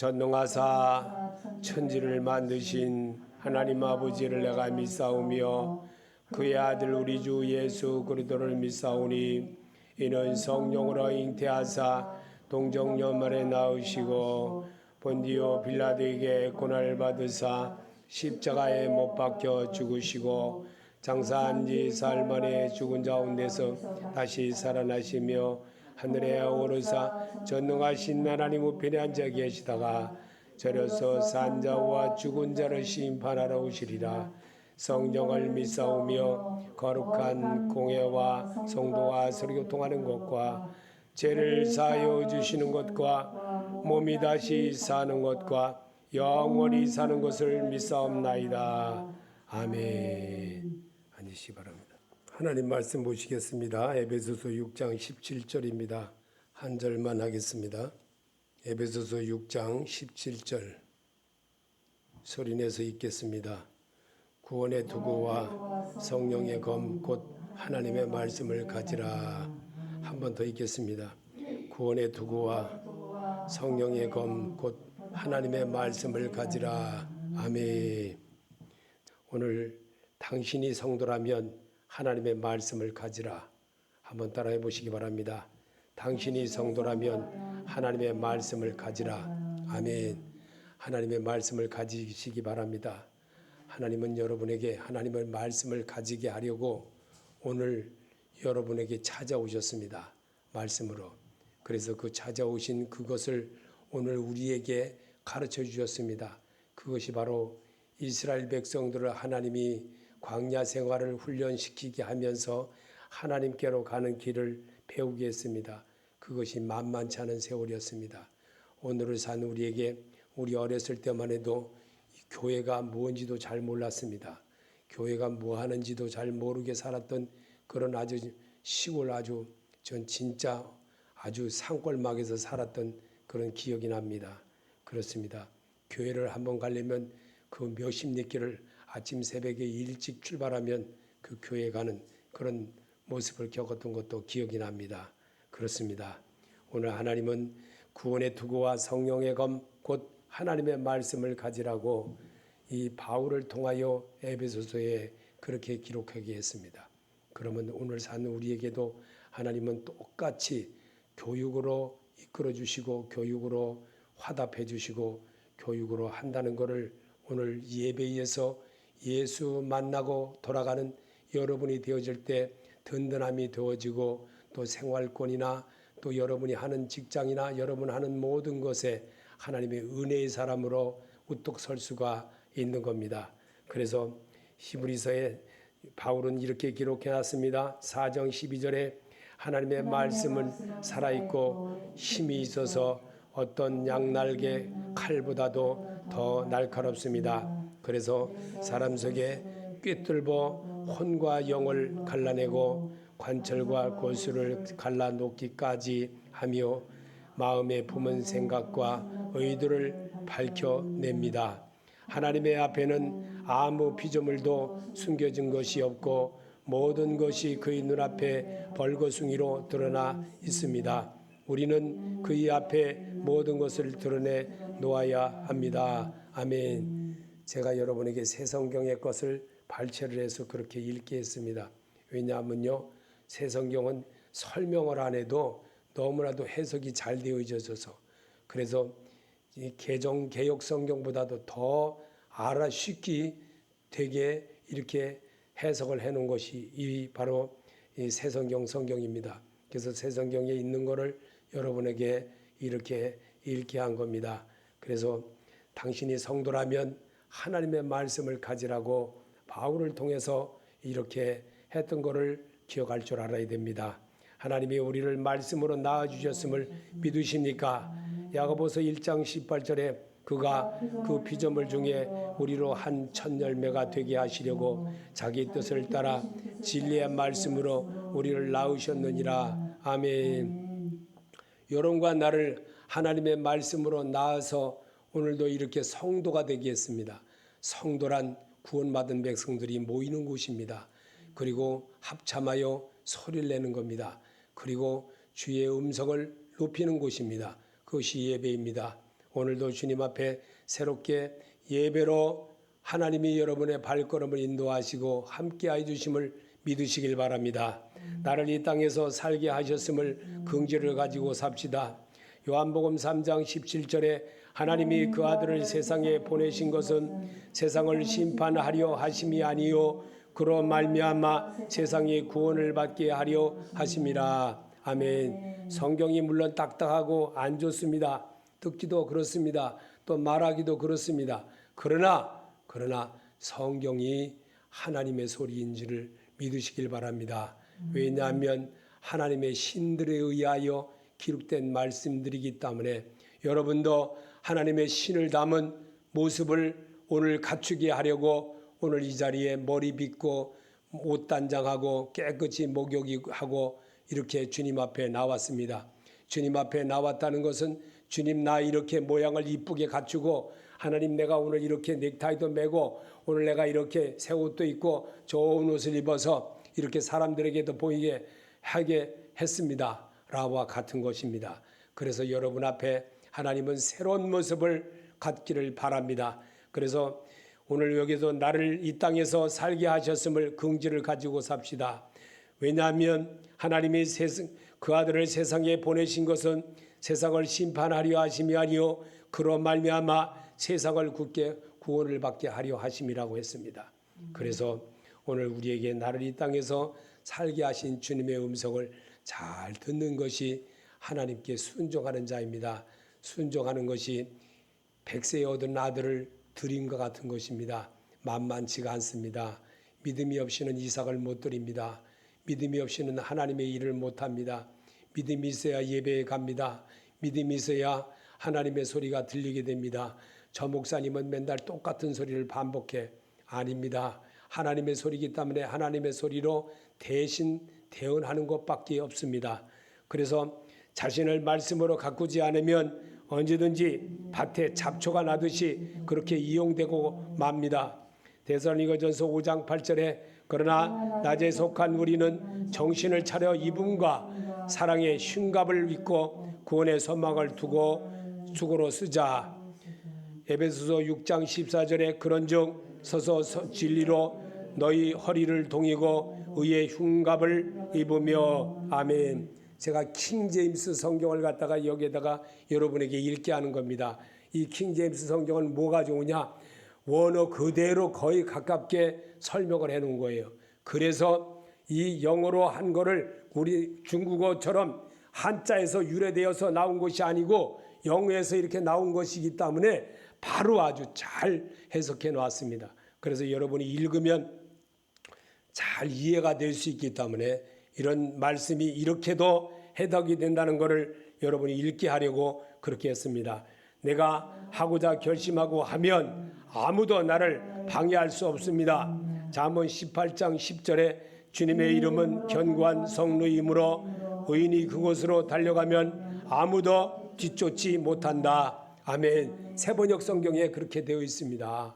전능하사 천지를 만드신 하나님 아버지를 내가 믿사오며 그의 아들 우리 주 예수 그리스도를 믿사오니 이는 성령으로 잉태하사 동정녀말에 낳으시고 본디오 빌라도에게 고난을 받으사 십자가에 못 박혀 죽으시고 장사한 지 사흘 만에 죽은 자 가운데서 다시 살아나시며 하늘에 오르사 전능하신 하나님 우편에 앉아 계시다가 저려서 산 자와 죽은 자를 심판하러 오시리라. 성령을 믿사오며 거룩한 공회와 성도와 서로교통하는 것과 죄를 사하여 주시는 것과 몸이 다시 사는 것과 영원히 사는 것을 믿사옵나이다. 아멘. 앉으시기 바랍니다. 하나님 말씀 보시겠습니다. 에베소서 6장 17절입니다. 한 절만 하겠습니다. 에베소서 6장 17절 소리내서 읽겠습니다. 구원의 도구와 성령의 검 곧 하나님의 말씀을 가지라. 한 번 더 읽겠습니다. 구원의 도구와 성령의 검 곧 하나님의 말씀을 가지라. 아멘. 오늘 당신이 성도라면 하나님의 말씀을 가지라. 한번 따라해 보시기 바랍니다. 당신이 성도라면 하나님의 말씀을 가지라. 아멘. 하나님의 말씀을 가지시기 바랍니다. 하나님은 여러분에게 하나님의 말씀을 가지게 하려고 오늘 여러분에게 찾아오셨습니다. 말씀으로. 그래서 그 찾아오신 그것을 오늘 우리에게 가르쳐 주셨습니다. 그것이 바로 이스라엘 백성들을 하나님이 광야 생활을 훈련시키게 하면서 하나님께로 가는 길을 배우게 했습니다. 그것이 만만치 않은 세월이었습니다. 오늘을 산 우리에게 우리 어렸을 때만 해도 교회가 뭔지도 잘 몰랐습니다. 교회가 뭐 하는지도 잘 모르게 살았던 그런 아주 시골 전 진짜 아주 산골막에서 살았던 그런 기억이 납니다. 그렇습니다. 교회를 한번 가려면 그 몇십 리길을 아침 새벽에 일찍 출발하면 그 교회에 가는 그런 모습을 겪었던 것도 기억이 납니다. 그렇습니다. 오늘 하나님은 구원의 투구와 성령의 검 곧 하나님의 말씀을 가지라고 이 바울을 통하여 에베소서에 그렇게 기록하게 했습니다. 그러면 오늘 사는 우리에게도 하나님은 똑같이 교육으로 이끌어 주시고 교육으로 화답해 주시고 교육으로 한다는 것을 오늘 예배에서 예수 만나고 돌아가는 여러분이 되어질 때 든든함이 되어지고 또 생활권이나 또 여러분이 하는 직장이나 여러분 하는 모든 것에 하나님의 은혜의 사람으로 우뚝 설 수가 있는 겁니다. 그래서 히브리서에 바울은 이렇게 기록해 놨습니다. 4장 12절에 하나님의 말씀은 살아있고 힘이 있어서 어떤 양날개 칼보다도 더 날카롭습니다. 그래서 사람 속에 꿰뚫어 혼과 영을 갈라내고 관철과 골수를 갈라놓기까지 하며 마음에 품은 생각과 의도를 밝혀냅니다. 하나님의 앞에는 아무 피조물도 숨겨진 것이 없고 모든 것이 그의 눈앞에 벌거숭이로 드러나 있습니다. 우리는 그의 앞에 모든 것을 드러내 놓아야 합니다. 아멘. 제가 여러분에게 새 성경의 것을 발췌를 해서 그렇게 읽게 했습니다. 왜냐하면요, 새 성경은 설명을 안 해도 너무나도 해석이 잘 되어 있어서 그래서 이 개역 성경보다도 더 알아 쉽게 되게 이렇게 해석을 해놓은 것이 이 바로 이 새 성경입니다. 그래서 새 성경에 있는 것을 여러분에게 이렇게 읽게 한 겁니다. 그래서 당신이 성도라면 하나님의 말씀을 가지라고 바울을 통해서 이렇게 했던 것을 기억할 줄 알아야 됩니다. 하나님이 우리를 말씀으로 낳아주셨음을 믿으십니까? 야고보서 1장 18절에 그가 그 피조물 중에 우리로 한 첫 열매가 되게 하시려고 자기 뜻을 따라 진리의 말씀으로 우리를 낳으셨느니라. 아멘. 여러분과 나를 하나님의 말씀으로 낳아서 오늘도 이렇게 성도가 되게 했습니다. 성도란 구원받은 백성들이 모이는 곳입니다. 그리고 합참하여 소리를 내는 겁니다. 그리고 주의 음성을 높이는 곳입니다. 그것이 예배입니다. 오늘도 주님 앞에 새롭게 예배로 하나님이 여러분의 발걸음을 인도하시고 함께해 주심을 믿으시길 바랍니다. 나를 이 땅에서 살게 하셨음을 긍지를 가지고 삽시다. 요한복음 3장 17절에 하나님이 그 아들을 세상에 보내신 것은 세상을 심판하려 하심이 아니요 그로 말미암아 세상이 구원을 받게 하려 하심이라. 아멘. 성경이 물론 딱딱하고 안 좋습니다. 듣기도 그렇습니다. 또 말하기도 그렇습니다. 그러나 성경이 하나님의 소리인지를 믿으시길 바랍니다. 왜냐하면 하나님의 신들에 의하여 기록된 말씀들이기 때문에 여러분도 하나님의 신을 담은 모습을 오늘 갖추게 하려고 오늘 이 자리에 머리 빗고 옷 단장하고 깨끗이 목욕하고 이렇게 주님 앞에 나왔습니다. 주님 앞에 나왔다는 것은 주님 나 이렇게 모양을 이쁘게 갖추고 하나님 내가 오늘 이렇게 넥타이도 매고 오늘 내가 이렇게 새 옷도 입고 좋은 옷을 입어서 이렇게 사람들에게도 보이게 하게 했습니다. 라와 같은 것입니다. 그래서 여러분 앞에 하나님은 새로운 모습을 갖기를 바랍니다. 그래서 오늘 여기서 나를 이 땅에서 살게 하셨음을 긍지를 가지고 삽시다. 왜냐하면 하나님이 그 아들을 세상에 보내신 것은 세상을 심판하려 하심이 아니요 그로 말미암아 세상을 굳게 구원을 받게 하려 하심이라고 했습니다. 그래서 오늘 우리에게 나를 이 땅에서 살게 하신 주님의 음성을 잘 듣는 것이 하나님께 순종하는 자입니다. 순종하는 것이 백세에 얻은 아들을 드린 것 같은 것입니다. 만만치가 않습니다. 믿음이 없이는 이삭을 못 드립니다. 믿음이 없이는 하나님의 일을 못합니다. 믿음이 있어야 예배에 갑니다. 믿음이 있어야 하나님의 소리가 들리게 됩니다. 저 목사님은 맨날 똑같은 소리를 반복해. 아닙니다. 하나님의 소리이기 때문에 하나님의 소리로 대신 대언하는 것밖에 없습니다. 그래서 자신을 말씀으로 가꾸지 않으면 언제든지 밭에 잡초가 나듯이 그렇게 이용되고 맙니다. 데살로니가전서 5장 8절에 그러나 낮에 속한 우리는 정신을 차려 이분과 사랑의 흉갑을 입고 구원의 소망을 두고 죽으로 쓰자. 에베소서 6장 14절에 그런즉 서서 진리로 너희 허리를 동이고 의의 흉갑을 입으며. 아멘. 제가 킹제임스 성경을 갖다가 여기에다가 여러분에게 읽게 하는 겁니다. 이 킹제임스 성경은 뭐가 좋으냐? 원어 그대로 거의 가깝게 설명을 해놓은 거예요. 그래서 이 영어로 한 거를 우리 중국어처럼 한자에서 유래되어서 나온 것이 아니고 영어에서 이렇게 나온 것이기 때문에 바로 아주 잘 해석해 놓았습니다. 그래서 여러분이 읽으면 잘 이해가 될 수 있기 때문에 이런 말씀이 이렇게도 해석이 된다는 것을 여러분이 읽게 하려고 그렇게 했습니다. 내가 하고자 결심하고 하면 아무도 나를 방해할 수 없습니다. 잠언 18장 10절에 주님의 이름은 견고한 성루이므로 의인이 그곳으로 달려가면 아무도 뒤쫓지 못한다. 아멘. 세번역 성경에 그렇게 되어 있습니다.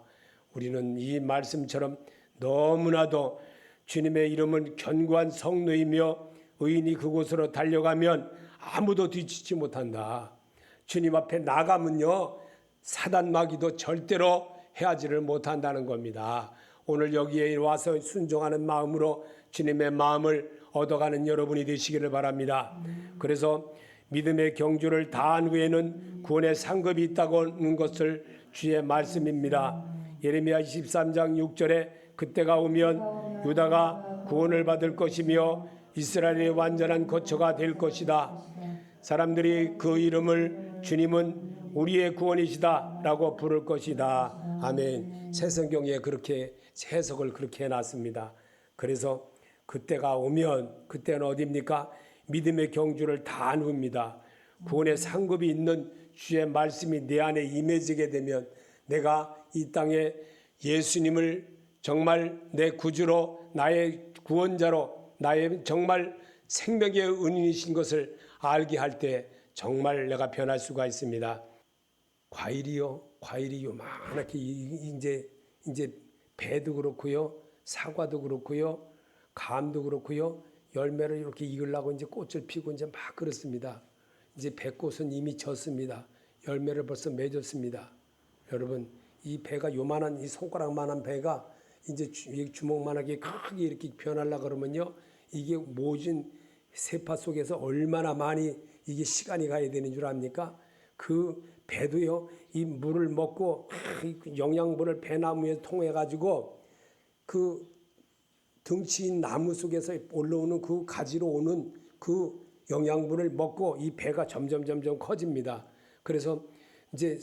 우리는 이 말씀처럼 너무나도 주님의 이름은 견고한 성루이며 의인이 그곳으로 달려가면 아무도 뒤치지 못한다. 주님 앞에 나가면요 사단 마귀도 절대로 해하지를 못한다는 겁니다. 오늘 여기에 와서 순종하는 마음으로 주님의 마음을 얻어가는 여러분이 되시기를 바랍니다. 그래서 믿음의 경주를 다한 후에는 구원의 상급이 있다고는 것을 주의 말씀입니다. 예레미야 23장 6절에 그때가 오면 유다가 구원을 받을 것이며 이스라엘의 완전한 거처가 될 것이다. 사람들이 그 이름을 주님은 우리의 구원이시다 라고 부를 것이다. 아멘. 새 성경에 그렇게 해석을 그렇게 해놨습니다. 그래서 그때가 오면 그때는 어디입니까? 믿음의 경주를 다한 후입니다. 구원의 상급이 있는 주의 말씀이 내 안에 임해지게 되면 내가 이 땅에 예수님을 정말 내 구주로 나의 구원자로 나의 정말 생명의 은인이신 것을 알게 할 때 정말 내가 변할 수가 있습니다. 과일이 요만하게 이제 배도 그렇고요, 사과도 그렇고요, 감도 그렇고요, 열매를 이렇게 익으려고 이제 꽃을 피고 이제 막 그렇습니다. 이제 배꽃은 이미 졌습니다. 열매를 벌써 맺었습니다. 여러분, 이 배가 요만한, 이 손가락만한 배가 이제 주먹만하게 크게 이렇게 변하려고 그러면요, 이게 모진 세파 속에서 얼마나 많이 이게 시간이 가야 되는 줄 압니까? 그 배도요, 이 물을 먹고 영양분을 배나무에 통해 가지고 그 덩치인 나무 속에서 올라오는 그 가지로 오는 그 영양분을 먹고 이 배가 점점 커집니다. 그래서 이제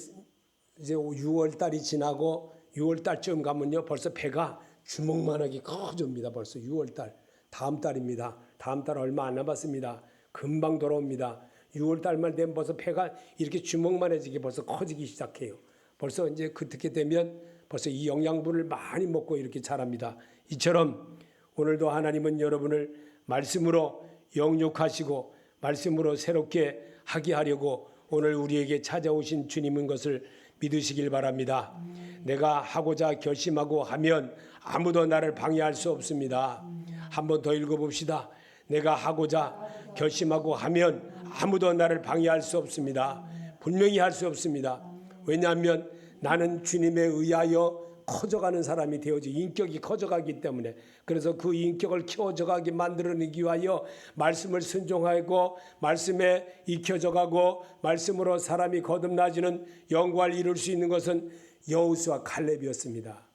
6월 달이 지나고 6월 달쯤 가면요, 벌써 배가 주먹만하게 커집니다. 벌써 6월 달, 다음 달입니다. 다음 달 얼마 안 남았습니다. 금방 돌아옵니다. 6월 달만 되면 벌써 배가 이렇게 주먹만해지게 벌써 커지기 시작해요. 벌써 이제 그렇게 되면 벌써 이 영양분을 많이 먹고 이렇게 자랍니다. 이처럼 오늘도 하나님은 여러분을 말씀으로 영육하시고 말씀으로 새롭게 하게 하려고 오늘 우리에게 찾아오신 주님인 것을 믿으시길 바랍니다. 내가 하고자 결심하고 하면 아무도 나를 방해할 수 없습니다. 한 번 더 읽어봅시다. 내가 하고자 결심하고 하면 아무도 나를 방해할 수 없습니다. 분명히 할 수 없습니다. 왜냐하면 나는 주님에 의하여 커져가는 사람이 되어지 인격이 커져가기 때문에, 그래서 그 인격을 키워져가게 만들어내기 위하여 말씀을 순종하고 말씀에 익혀져가고 말씀으로 사람이 거듭나지는 영광을 이룰 수 있는 것은 여호수아 갈렙이었습니다.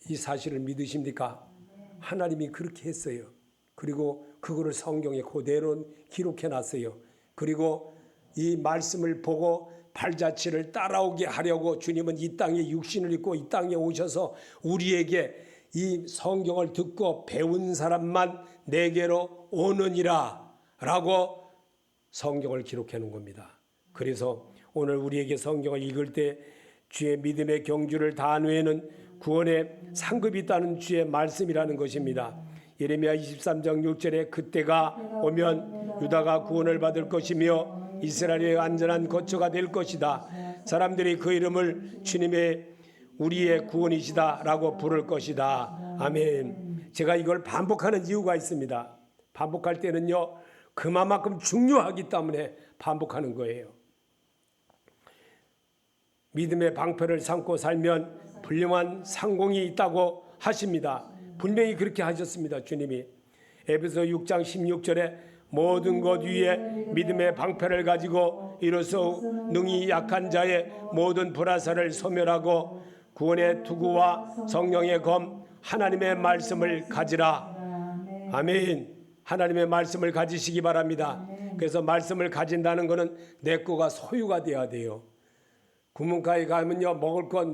이 사실을 믿으십니까? 하나님이 그렇게 했어요. 그리고 그거를 성경에 그대로 기록해 놨어요. 그리고 이 말씀을 보고 발자취를 따라오게 하려고 주님은 이 땅에 육신을 입고 이 땅에 오셔서 우리에게 이 성경을 듣고 배운 사람만 내게로 오느니라 라고 성경을 기록해 놓은 겁니다. 그래서 오늘 우리에게 성경을 읽을 때 주의 믿음의 경주를 다한 후에는 구원의 상급이 있다는 주의 말씀이라는 것입니다. 예레미야 23장 6절에 그때가 오면 유다가 구원을 받을 것이며 이스라엘의 안전한 거처가 될 것이다. 사람들이 그 이름을 주님의 우리의 구원이시다 라고 부를 것이다. 아멘. 제가 이걸 반복하는 이유가 있습니다. 반복할 때는요, 그만큼 중요하기 때문에 반복하는 거예요. 믿음의 방패를 삼고 살면 훌륭한 상공이 있다고 하십니다. 분명히 그렇게 하셨습니다. 주님이 에베소 6장 16절에 모든 것 위에 믿음의 방패를 가지고 이로써 능히 약한 자의 모든 불화살을 소멸하고 구원의 투구와 성령의 검 하나님의 말씀을 가지라. 아멘. 하나님의 말씀을 가지시기 바랍니다. 그래서 말씀을 가진다는 것은 내 거가 소유가 돼야 돼요. 구문가에 가면요, 먹을 것,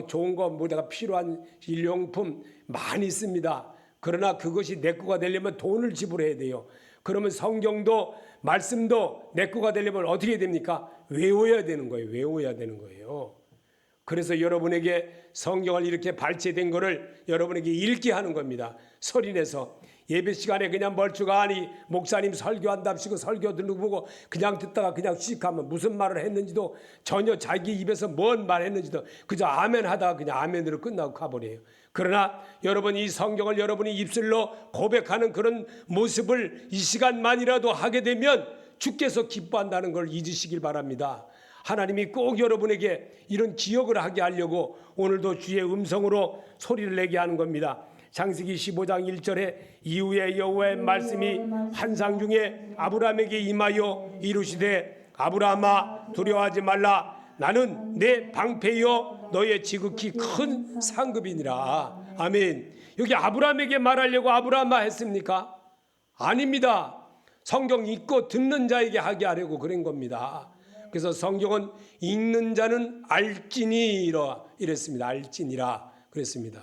좋은 것, 내가 필요한 일용품 많이 있습니다. 그러나 그것이 내 거가 되려면 돈을 지불해야 돼요. 그러면 성경도 말씀도 내 거가 되려면 어떻게 됩니까? 외워야 되는 거예요. 외워야 되는 거예요. 그래서 여러분에게 성경을 이렇게 발췌된 거를 여러분에게 읽게 하는 겁니다. 소리내서 예배 시간에 그냥 멀쩡하니 목사님 설교한답시고 설교 들어보고 그냥 듣다가 그냥 씩하면 무슨 말을 했는지도 전혀 자기 입에서 뭔 말 했는지도 그저 아멘 하다가 그냥 아멘으로 끝나고 가버려요. 그러나 여러분 이 성경을 여러분이 입술로 고백하는 그런 모습을 이 시간만이라도 하게 되면 주께서 기뻐한다는 걸 잊으시길 바랍니다. 하나님이 꼭 여러분에게 이런 기억을 하게 하려고 오늘도 주의 음성으로 소리를 내게 하는 겁니다. 창세기 15장 1절에 이후에 여호와의 말씀이 환상 중에 아브라함에게 임하여 이르시되 아브라함아 두려워하지 말라. 나는 내 방패여 너의 지극히 큰 상급이니라. 아멘. 여기 아브라함에게 말하려고 아브라함아 했습니까? 아닙니다. 성경 읽고 듣는 자에게 하게 하려고 그런 겁니다. 그래서 성경은 읽는 자는 알지니라 이랬습니다. 알지니라 그랬습니다.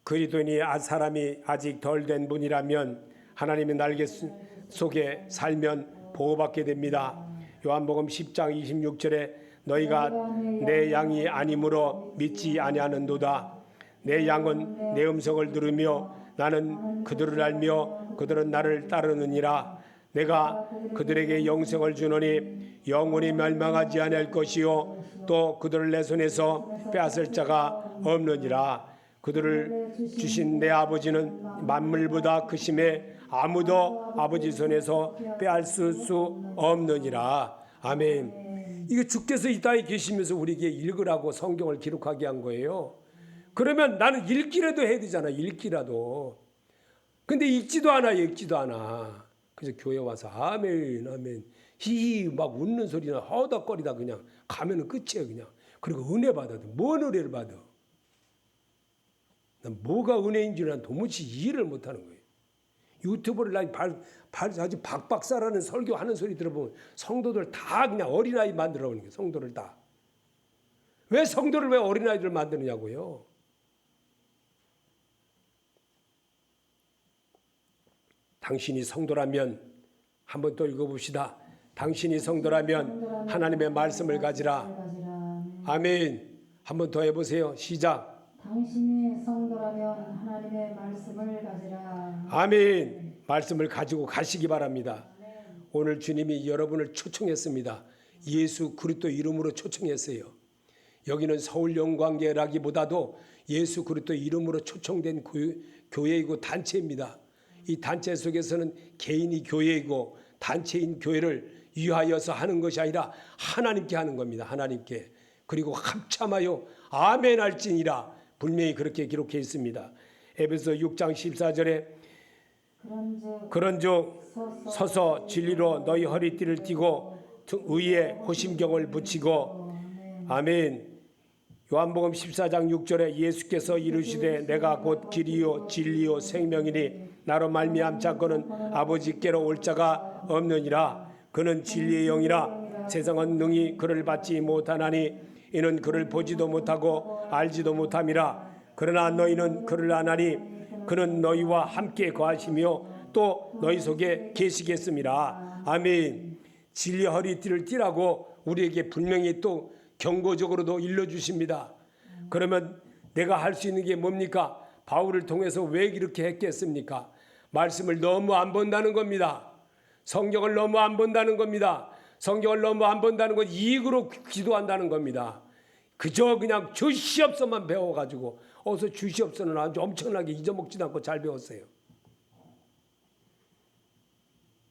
그리스도인이 사람이 아직 덜 된 분이라면 하나님의 날개 속에 살면 보호받게 됩니다. 요한복음 10장 26절에 너희가 내 양이 아니므로 믿지 아니하는도다. 내 양은 내 음성을 들으며 나는 그들을 알며 그들은 나를 따르느니라. 내가 그들에게 영생을 주노니 영원히 멸망하지 아니할 것이요 또 그들을 내 손에서 빼앗을 자가 없느니라. 그들을 주신 내 아버지는 만물보다 크심에 아무도 아버지 손에서 빼앗을 수 없느니라. 아멘. 이게 주께서 이 땅에 계시면서 우리에게 읽으라고 성경을 기록하게 한 거예요. 그러면 나는 읽기라도 해야 되잖아. 읽기라도. 근데 읽지도 않아. 그래서 교회 와서 아멘 아멘 히히 막 웃는 소리나 허덕거리다 그냥 가면은 끝이에요. 그냥. 그리고 은혜 받아도 뭔 은혜를 받아. 난 뭐가 은혜인지 난 도무지 이해를 못하는 거예요. 유튜브를 아주 박박사라는 설교하는 소리 들어보면 성도들 다 그냥 어린아이 만들어 오는 거예요. 성도를 다. 왜 성도를 왜 어린아이들 만드느냐고요. 당신이 성도라면 한번 또 읽어봅시다. 당신이 성도라면 하나님의 말씀을 가지라. 아멘. 한번 더 해보세요. 시작. 당신이 성도라면 하나님의 말씀을 가지라. 아멘. 말씀을 가지고 가시기 바랍니다. 오늘 주님이 여러분을 초청했습니다. 예수 그리스도 이름으로 초청했어요. 여기는 서울 영광교회라기보다도 예수 그리스도 이름으로 초청된 교회이고 단체입니다. 이 단체 속에서는 개인이 교회이고 단체인 교회를 위하여서 하는 것이 아니라 하나님께 하는 겁니다. 하나님께. 그리고 합참하여 아멘 할지니라 분명히 그렇게 기록해 있습니다. 에베소 6장 14절에 그런즉 서서 진리로 너희 허리띠를 띠고 의에 호심경을 붙이고 아멘. 요한복음 14장 6절에 예수께서 이르시되 내가 곧 길이요 진리요 생명이니 나로 말미암자거는 아버지께로 올 자가 없느니라. 그는 진리의 영이라 세상은 능히 그를 받지 못하나니 이는 그를 보지도 못하고 알지도 못함이라. 그러나 너희는 그를 아나니 그는 너희와 함께 거하시며 또 너희 속에 계시겠음이라. 아멘. 진리 허리띠를 띠라고 우리에게 분명히 또 경고적으로도 일러주십니다. 그러면 내가 할 수 있는 게 뭡니까? 바울을 통해서 왜 이렇게 했겠습니까? 말씀을 너무 안 본다는 겁니다. 성경을 너무 안 본다는 겁니다. 성경을 너무 안 본다는 건 이익으로 기도한다는 겁니다. 그저 그냥 주시옵소만 배워가지고 어서 주시옵소는 아주 엄청나게 잊어먹지도 않고 잘 배웠어요.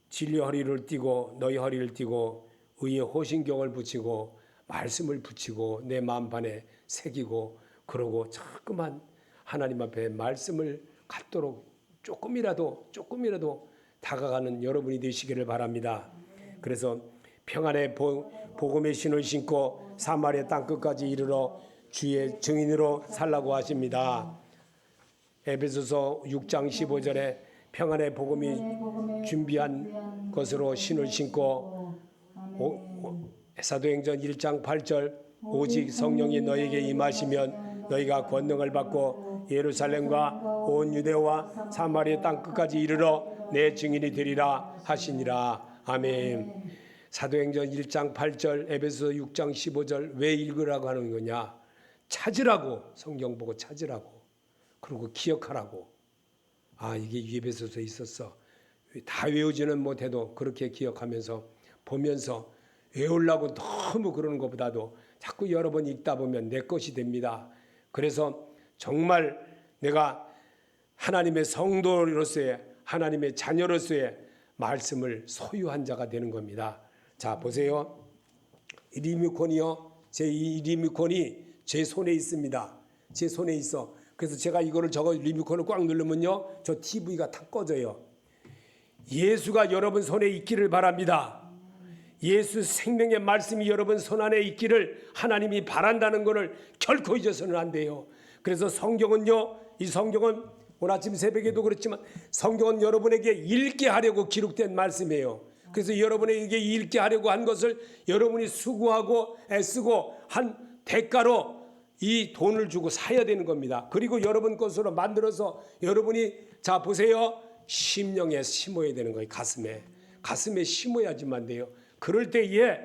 진리 허리를 띠고 너희 허리를 띠고 의의 호신경을 붙이고 말씀을 붙이고 내 마음판에 새기고 그러고 자꾸만 하나님 앞에 말씀을 갖도록 조금이라도 다가가는 여러분이 되시기를 바랍니다. 그래서 평안의 복음의 신을 신고 사마리아 땅끝까지 이르러 주의 증인으로 살라고 하십니다. 에베소서 6장 15절에 평안의 복음이 준비한 것으로 신을 신고 사도행전 1장 8절 오직 성령이 너에게 임하시면 너희가 권능을 받고 예루살렘과 온 유대와 사마리아 땅끝까지 이르러 내 증인이 되리라 하시니라. 아멘. 사도행전 1장 8절 에베소 6장 15절 왜 읽으라고 하는 거냐? 찾으라고. 성경 보고 찾으라고. 그리고 기억하라고. 아 이게 에베소서에 있었어. 다 외우지는 못해도 그렇게 기억하면서 보면서 외우려고 너무 그러는 것보다도 자꾸 여러 번 읽다 보면 내 것이 됩니다. 그래서 정말 내가 하나님의 성도로서의 하나님의 자녀로서의 말씀을 소유한 자가 되는 겁니다. 자 보세요. 리모컨이요. 제 이 리모컨이 제 손에 있습니다. 제 손에 있어. 그래서 제가 이거를 리모컨을 꽉 누르면요. 저 TV가 탁 꺼져요. 예수가 여러분 손에 있기를 바랍니다. 예수 생명의 말씀이 여러분 손 안에 있기를 하나님이 바란다는 것을 결코 잊어서는 안 돼요. 그래서 성경은요. 이 성경은 오늘 아침 새벽에도 그렇지만 성경은 여러분에게 읽게 하려고 기록된 말씀이에요. 그래서 여러분에게 읽게 하려고 한 것을 여러분이 수고하고 애쓰고 한 대가로 이 돈을 주고 사야 되는 겁니다. 그리고 여러분 것으로 만들어서 여러분이 자 보세요. 심령에 심어야 되는 거예요. 가슴에 심어야지만 돼요. 그럴 때에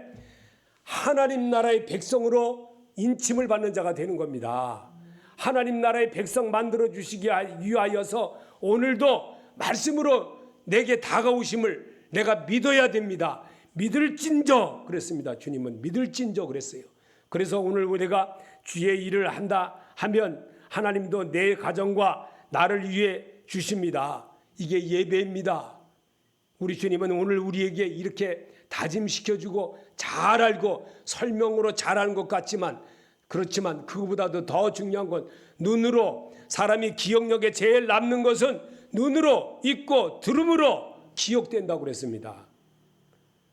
하나님 나라의 백성으로 인침을 받는 자가 되는 겁니다. 하나님 나라의 백성 만들어 주시기 위하여서 오늘도 말씀으로 내게 다가오심을 내가 믿어야 됩니다. 믿을진저 그랬습니다. 주님은 믿을진저 그랬어요. 그래서 오늘 우리가 주의 일을 한다 하면 하나님도 내 가정과 나를 위해 주십니다. 이게 예배입니다. 우리 주님은 오늘 우리에게 이렇게 다짐시켜주고 잘 알고 설명으로 잘하는 것 같지만 그렇지만 그거보다도 더 중요한 건 눈으로 사람이 기억력에 제일 남는 것은 눈으로 읽고 들음으로 기억된다고 그랬습니다.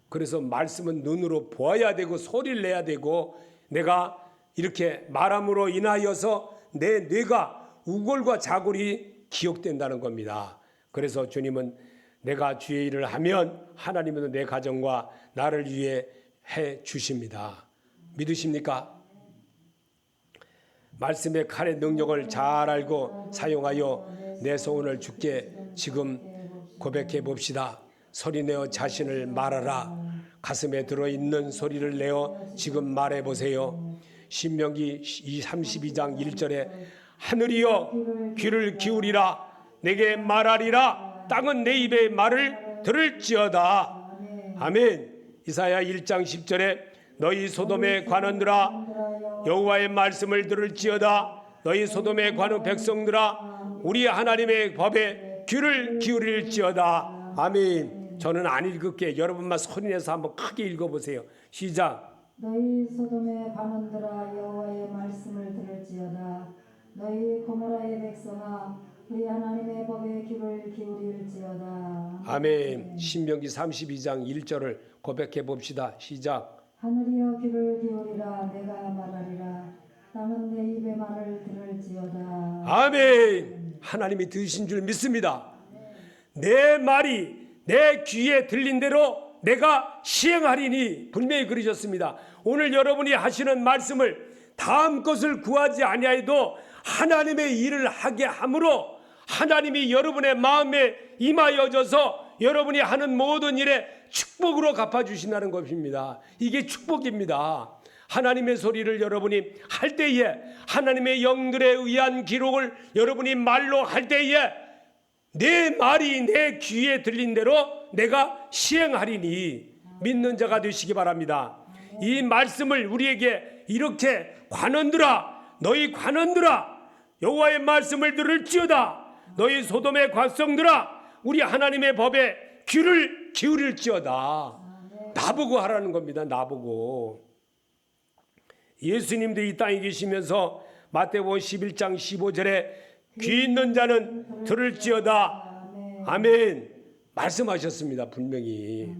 그래서 말씀은 눈으로 보아야 되고 소리를 내야 되고 내가 이렇게 말함으로 인하여서 내 뇌가 우골과 좌골이 기억된다는 겁니다. 그래서 주님은 내가 주의 일을 하면 하나님은 내 가정과 나를 위해 해 주십니다. 믿으십니까? 말씀의 칼의 능력을 잘 알고 사용하여 내 소원을 주께 지금 고백해 봅시다. 소리내어 자신을 말하라. 가슴에 들어있는 소리를 내어 지금 말해 보세요. 신명기 32장 1절에 하늘이여 귀를 기울이라 내게 말하리라 땅은 내 입의 말을 들을지어다. 아멘. 이사야 1장 10절에 너희 소돔의 관원들아 여호와의 말씀을 들을지어다. 너희 소돔의 관원 백성들아 우리 하나님의 법에 귀를 기울일지어다. 아멘. 저는 안 읽을게. 여러분만 소리내서 한번 크게 읽어보세요. 시작. 너희 소돔의 관원들아 여호와의 말씀을 들을지어다. 너희 고모라의 백성아 우리 하나님의 법에 귀를 기울일지어다. 아멘. 신명기 32장 1절을 고백해 봅시다. 시작. 하늘이여 귀를 기울이라 내가 말하리라. 땅은 내 입의 말을 들을지어다. 아멘. 하나님이 들으신 줄 믿습니다. 내 말이 내 귀에 들린 대로 내가 시행하리니 분명히 그러셨습니다. 오늘 여러분이 하시는 말씀을 다음 것을 구하지 아니하여도 하나님의 일을 하게 함으로 하나님이 여러분의 마음에 임하여져서 여러분이 하는 모든 일에 축복으로 갚아주신다는 것입니다. 이게 축복입니다. 하나님의 소리를 여러분이 할 때에 하나님의 영들에 의한 기록을 여러분이 말로 할 때에 내 말이 내 귀에 들린 대로 내가 시행하리니 믿는 자가 되시기 바랍니다. 이 말씀을 우리에게 이렇게 관원들아 너희 관원들아 여호와의 말씀을 들을지어다. 너희 소돔의 관성들아 우리 하나님의 법에 귀를 기울일지어다. 나보고 하라는 겁니다. 나보고. 예수님도 이 땅에 계시면서 마태복음 11장 15절에 귀 있는 자는 들을지어다. 아멘. 말씀하셨습니다. 분명히.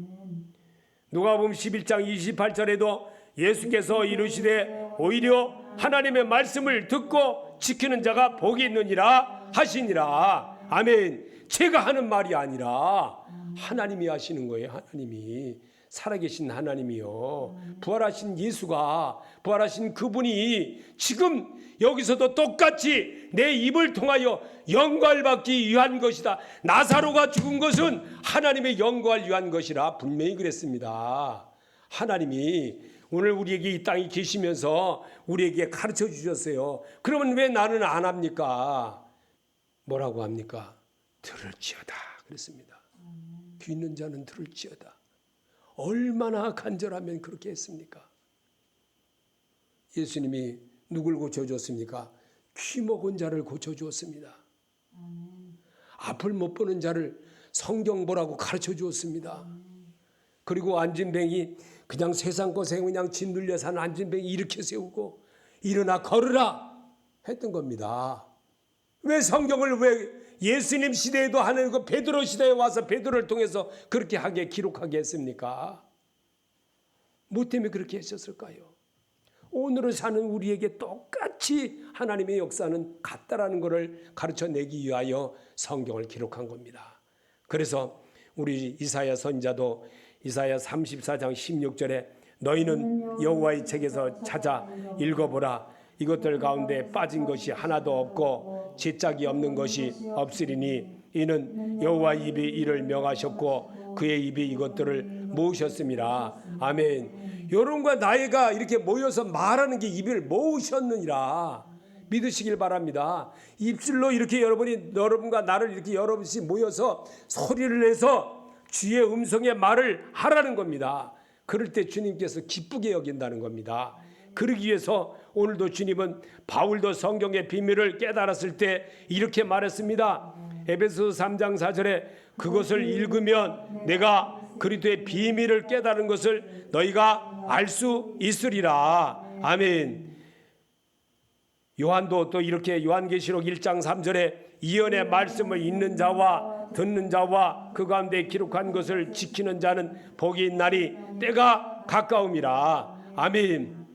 누가복음 11장 28절에도 예수께서 이르시되 오히려 하나님의 말씀을 듣고 지키는 자가 복이 있느니라 하시니라. 아멘. 제가 하는 말이 아니라 하나님이 하시는 거예요. 하나님이. 살아계신 하나님이요. 부활하신 예수가 부활하신 그분이 지금 여기서도 똑같이 내 입을 통하여 영광을 받기 위한 것이다. 나사로가 죽은 것은 하나님의 영광을 위한 것이라 분명히 그랬습니다. 하나님이 오늘 우리에게 이 땅에 계시면서 우리에게 가르쳐 주셨어요. 그러면 왜 나는 안 합니까? 뭐라고 합니까? 들을지어다 그랬습니다. 귀 있는 자는 들을지어다. 얼마나 간절하면 그렇게 했습니까? 예수님이 누굴 고쳐주었습니까? 귀 먹은 자를 고쳐주었습니다. 앞을 못 보는 자를 성경 보라고 가르쳐 주었습니다. 그리고 안진뱅이 그냥 세상 고생 그냥 짓눌려 사는 안진뱅이 이렇게 세우고 일어나 걸으라 했던 겁니다. 왜 성경을 왜 예수님 시대에도 하는 그 베드로 시대에 와서 베드로를 통해서 그렇게 하게 기록하게 했습니까? 뭐 때문에 그렇게 하셨을까요? 오늘을 사는 우리에게 똑같이 하나님의 역사는 같다라는 것을 가르쳐내기 위하여 성경을 기록한 겁니다. 그래서 우리 이사야 선지자도 이사야 34장 16절에 너희는 여호와의 책에서 찾아 읽어보라. 이것들 가운데 빠진 것이 하나도 없고 지짝이 없는 것이 없으리니 이는 여호와의 입이 이를 명하셨고 그의 입이 이것들을 모으셨음이라. 아멘. 여러분과 나이가 이렇게 모여서 말하는 게 입을 모으셨느니라 믿으시길 바랍니다. 입술로 이렇게 여러분과 나를 이렇게 여러분이 모여서 소리를 내서 주의 음성의 말을 하라는 겁니다. 그럴 때 주님께서 기쁘게 여긴다는 겁니다. 그러기 위해서 오늘도 주님은 바울도 성경의 비밀을 깨달았을 때 이렇게 말했습니다. 에베소 3장 4절에 그것을 읽으면 내가 그리스도의 비밀을 깨달은 것을 너희가 알 수 있으리라. 아멘. 요한도 또 이렇게 요한계시록 1장 3절에 이언의 말씀을 읽는 자와 듣는 자와 그 가운데 기록한 것을 지키는 자는 복이 있나니 때가 가까움이라. 아멘.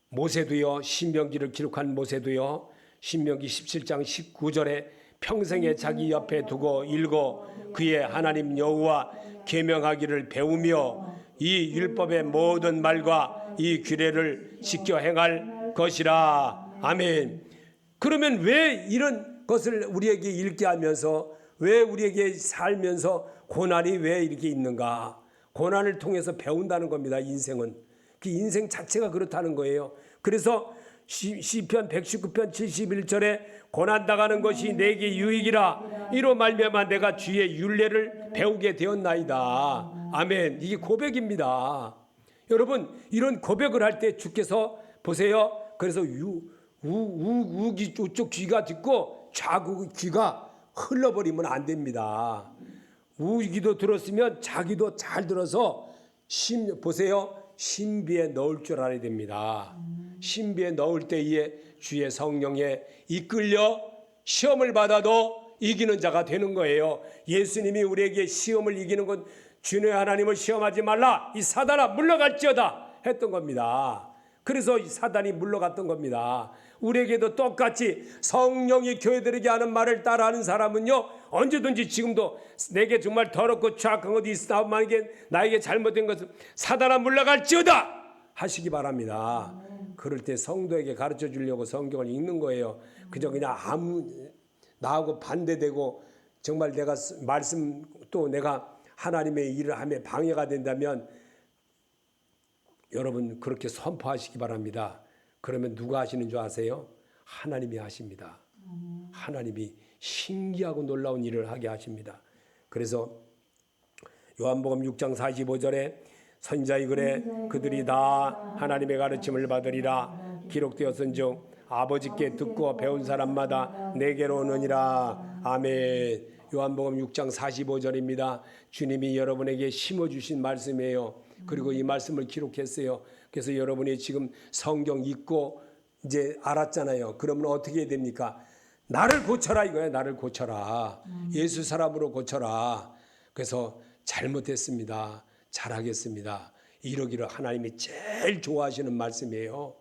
모세도요, 신명기를 기록한 모세도요, 신명기 17장 19절에 평생에 자기 옆에 두고 읽어 그의 하나님 여호와 계명하기를 배우며 이 율법의 모든 말과 이 규례를 지켜 행할 것이라. 아멘. 그러면 왜 이런 것을 우리에게 읽게 하면서, 왜 우리에게 살면서 고난이 왜 이렇게 있는가? 고난을 통해서 배운다는 겁니다. 인생은. 그 인생 자체가 그렇다는 거예요. 그래서 시편 119편 71절에 고난당하는 것이 내게 유익이라. 이로 말미암아 내가 주의 율례를 배우게 되었나이다. 아멘. 이게 고백입니다. 여러분, 이런 고백을 할 때 주께서 보세요. 그래서 우쪽 귀가 듣고 좌구 귀가 흘러버리면 안 됩니다. 우기도 들었으면 자기도 잘 들어서 보세요. 신비에 넣을 줄 알아야 됩니다. 신비에 넣을 때에 주의 성령에 이끌려 시험을 받아도 이기는 자가 되는 거예요. 예수님이 우리에게 시험을 이기는 건 주의 하나님을 시험하지 말라. 이 사단아 물러갈지어다 했던 겁니다. 그래서 이 사단이 물러갔던 겁니다. 우리에게도 똑같이 성령이 교회들에게 하는 말을 따라하는 사람은요, 언제든지 지금도 내게 정말 더럽고 죄악한 것이 있으나 만약에 나에게 잘못된 것은 사단아 물러갈지어다 하시기 바랍니다. 그럴 때 성도에게 가르쳐 주려고 성경을 읽는 거예요. 그저 그냥 나하고 반대되고 정말 내가 말씀 또 내가 하나님의 일을 하며 방해가 된다면 여러분 그렇게 선포하시기 바랍니다. 그러면 누가 하시는 줄 아세요? 하나님이 하십니다. 하나님이 신기하고 놀라운 일을 하게 하십니다. 그래서 요한복음 6장 45절에 선지자의 글에 그들이 다 하나님의 가르침을 받으리라 기록되었은즉 아버지께 듣고 배운 사람마다 내게로 오느니라. 아멘. 요한복음 6장 45절입니다. 주님이 여러분에게 심어주신 말씀이에요. 그리고 이 말씀을 기록했어요. 그래서 여러분이 지금 성경 읽고 이제 알았잖아요. 그러면 어떻게 해야 됩니까? 나를 고쳐라 이거예요. 나를 고쳐라. 예수 사람으로 고쳐라. 그래서 잘못했습니다. 잘하겠습니다. 이러기를 하나님이 제일 좋아하시는 말씀이에요.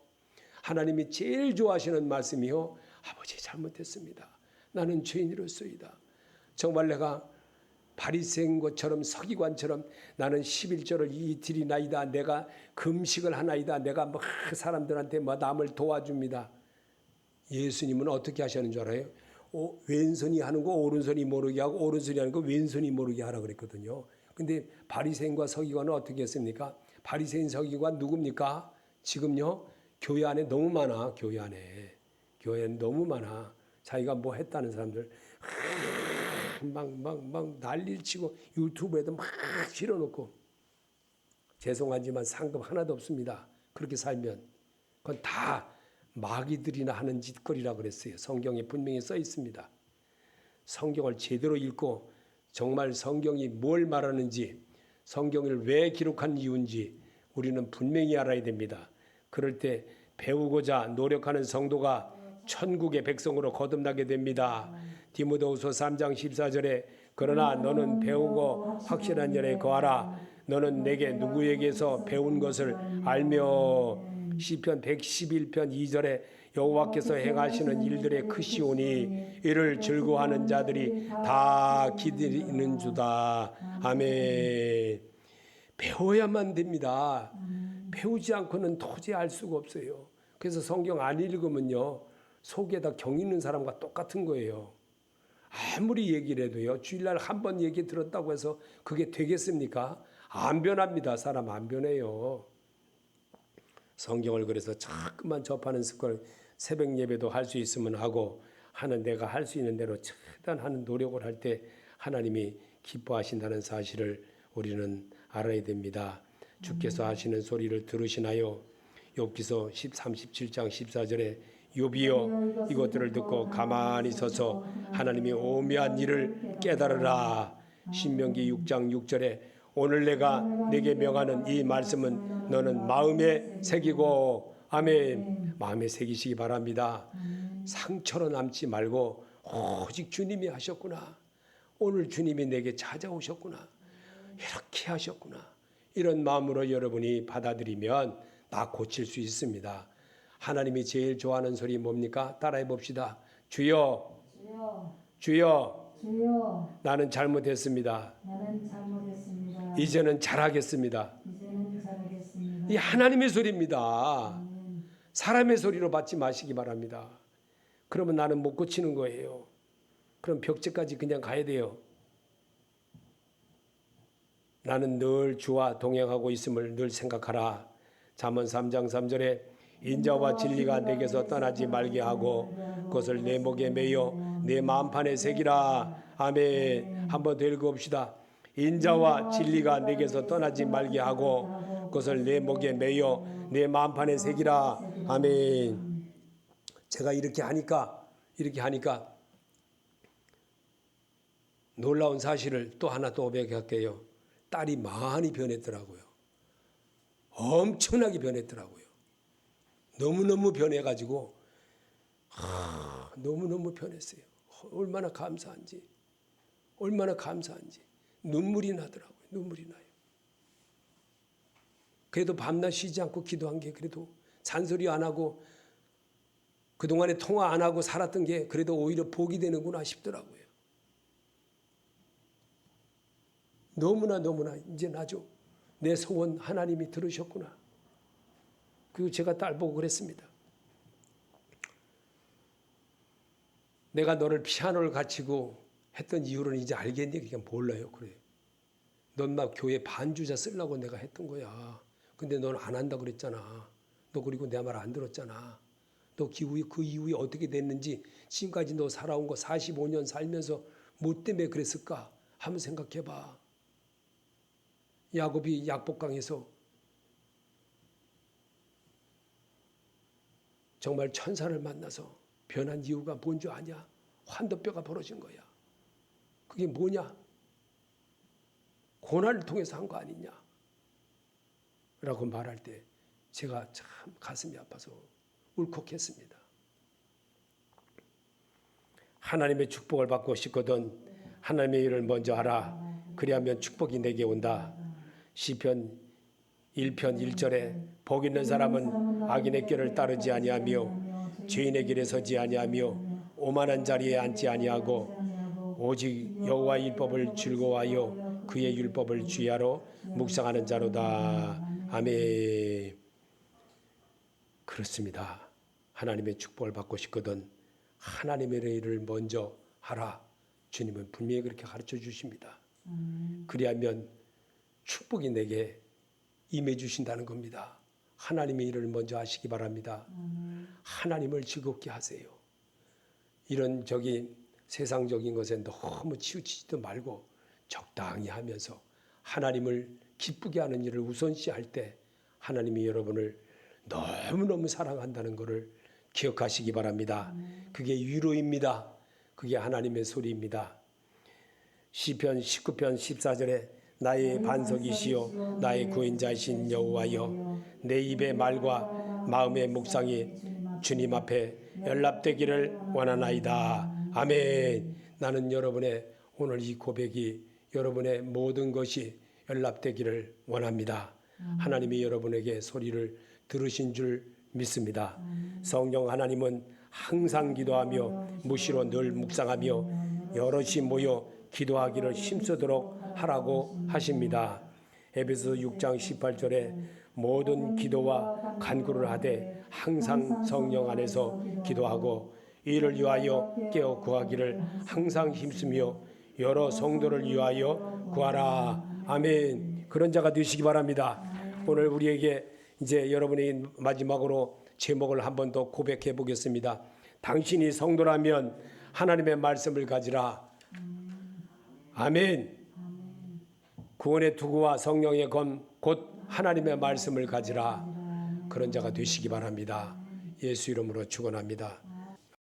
하나님이 제일 좋아하시는 말씀이요. 아버지 잘못했습니다. 나는 죄인으로서이다. 정말 내가 바리새인 것처럼 서기관처럼 나는 11조를 이틀이나이다. 내가 금식을 하나이다. 내가 뭐 사람들한테 뭐 남을 도와줍니다. 예수님은 어떻게 하시는 줄 알아요? 왼손이 하는 거 오른손이 모르게 하고 오른손이 하는 거 왼손이 모르게 하라 그랬거든요. 근데 바리새인과 서기관은 어떻게 했습니까? 바리새인 서기관 누굽니까? 지금요 교회 안에 너무 많아. 교회 안에 너무 많아. 자기가 뭐 했다는 사람들 막 난리를 치고 유튜브에도 막 실어놓고 죄송하지만 상금 하나도 없습니다. 그렇게 살면 그건 다 마귀들이나 하는 짓거리라 그랬어요. 성경에 분명히 써 있습니다. 성경을 제대로 읽고 정말 성경이 뭘 말하는지 성경을 왜 기록한 이유인지 우리는 분명히 알아야 됩니다. 그럴 때 배우고자 노력하는 성도가 천국의 백성으로 거듭나게 됩니다. 디모데후서 3장 14절에 그러나 너는 배우고 확실한 일에 거하라. 너는 내게 누구에게서 배운 것을 알며. 시편 111편 2절에 여호와께서 행하시는 일들의 크시오니 이를 즐거워하는 자들이 다 기다리는 주다. 아멘. 배워야만 됩니다. 배우지 않고는 도저히 알 수가 없어요. 그래서 성경 안 읽으면요 속에다 경 있는 사람과 똑같은 거예요. 아무리 얘기를 해도요 주일날 한 번 얘기 들었다고 해서 그게 되겠습니까? 안 변합니다. 사람 안 변해요. 성경을 그래서 자꾸만 접하는 습관, 새벽 예배도 할 수 있으면 하고 하는 내가 할 수 있는 대로 최대한 하는 노력을 할 때 하나님이 기뻐하신다는 사실을 우리는 알아야 됩니다. 주께서 하시는 소리를 들으시나요? 욥기서 37장 14절에 욥이여 이것들을 듣고 가만히 서서 하나님이 오묘한 일을 깨달으라. 신명기 6장 6절에 오늘 내가 네게 명하는 이 말씀은 너는 마음에 새기고 아멘. 마음에 새기시기 바랍니다. 상처로 남지 말고 오직 주님이 하셨구나. 오늘 주님이 내게 찾아오셨구나. 이렇게 하셨구나. 이런 마음으로 여러분이 받아들이면 다 고칠 수 있습니다. 하나님이 제일 좋아하는 소리 뭡니까? 따라해 봅시다. 주여, 주여, 주여, 나는 잘못했습니다. 나는 잘못했습니다. 이제는 잘하겠습니다. 이제는 잘하겠습니다. 이 하나님의 소리입니다. 사람의 소리로 받지 마시기 바랍니다. 그러면 나는 못 고치는 거예요. 그럼 벽제까지 그냥 가야 돼요. 나는 늘 주와 동행하고 있음을 늘 생각하라. 잠언 3장 3절에 인자와 진리가 내게서 떠나지 말게 하고 그것을 내 목에 매여 내 마음판에 새기라. 아멘. 한번 더 읽어봅시다. 인자와 진리가 내게서 떠나지 말게 하고 그것을 내 목에 매여 내 마음판에 새기라. 아멘. 제가 이렇게 하니까 놀라운 사실을 또 하나 또 고백할게요. 딸이 많이 변했더라고요. 엄청나게 변했더라고요. 너무너무 변해가지고 너무너무 변했어요. 얼마나 감사한지 눈물이 나더라고요. 눈물이 나요. 그래도 밤낮 쉬지 않고 기도한 게 그래도 잔소리 안 하고 그동안에 통화 안 하고 살았던 게 그래도 오히려 복이 되는구나 싶더라고요. 너무나 이제 나죠. 내 소원 하나님이 들으셨구나. 그리고 제가 딸 보고 그랬습니다. 내가 너를 피아노를 가르치고 했던 이유는 이제 알겠니? 그냥 몰라요. 그래요. 넌 막 교회 반주자 쓰려고 내가 했던 거야. 근데 넌 안 한다 그랬잖아. 너 그리고 내 말 안 들었잖아. 너 그 이후에 어떻게 됐는지 지금까지 너 살아온 거 45년 살면서 뭐 때문에 그랬을까? 한번 생각해봐. 야곱이 약복강에서 정말 천사를 만나서 변한 이유가 뭔 줄 아냐? 환도뼈가 벌어진 거야. 그게 뭐냐? 고난을 통해서 한 거 아니냐? 라고 말할 때 제가 참 가슴이 아파서 울컥했습니다. 하나님의 축복을 받고 싶거든 하나님의 일을 먼저 하라. 그리하면 축복이 내게 온다. 시편 1편 1절에 복 있는 사람은 악인의 길을 따르지 아니하며 죄인의 길에 서지 아니하며 오만한 자리에 앉지 아니하고 오직 여호와의 율법을 즐거워하여 그의 율법을 주야로 묵상하는 자로다. 아멘. 그렇습니다. 하나님의 축복을 받고 싶거든 하나님의 일을 먼저 하라. 주님은 분명히 그렇게 가르쳐 주십니다. 그리하면 축복이 내게 임해 주신다는 겁니다. 하나님의 일을 먼저 하시기 바랍니다. 하나님을 즐겁게 하세요. 이런 세상적인 것에 너무 치우치지도 말고 적당히 하면서 하나님을 기쁘게 하는 일을 우선시할 때 하나님이 여러분을 너무너무 사랑한다는 것을 기억하시기 바랍니다. 그게 위로입니다. 그게 하나님의 소리입니다. 시편 19편 14절에 나의 반석이시요 나의 구원자이신 여호와여 내 입의 말과 마음의 묵상이 주님 앞에 연락되기를 원하나이다. 아멘. 나는 여러분의 오늘 이 고백이 여러분의 모든 것이 연락되기를 원합니다. 하나님이 여러분에게 소리를 들으신 줄 믿습니다. 성령 하나님은 항상 기도하며 무시로 늘 묵상하며 여럿이 모여 기도하기를 힘쓰도록 하라고 하십니다. 에베소 6장 18절에 모든 기도와 간구를 하되 항상 성령 안에서 기도하고 이를 위하여 깨어 구하기를 항상 힘쓰며 여러 성도를 위하여 구하라. 아멘. 그런 자가 되시기 바랍니다. 오늘 우리에게 이제 여러분이 마지막으로 제목을 한 번 더 고백해 보겠습니다. 당신이 성도라면 하나님의 말씀을 가지라. 아멘. 구원의 투구와 성령의 검 곧 하나님의 말씀을 가지라. 그런 자가 되시기 바랍니다. 예수 이름으로 축원합니다.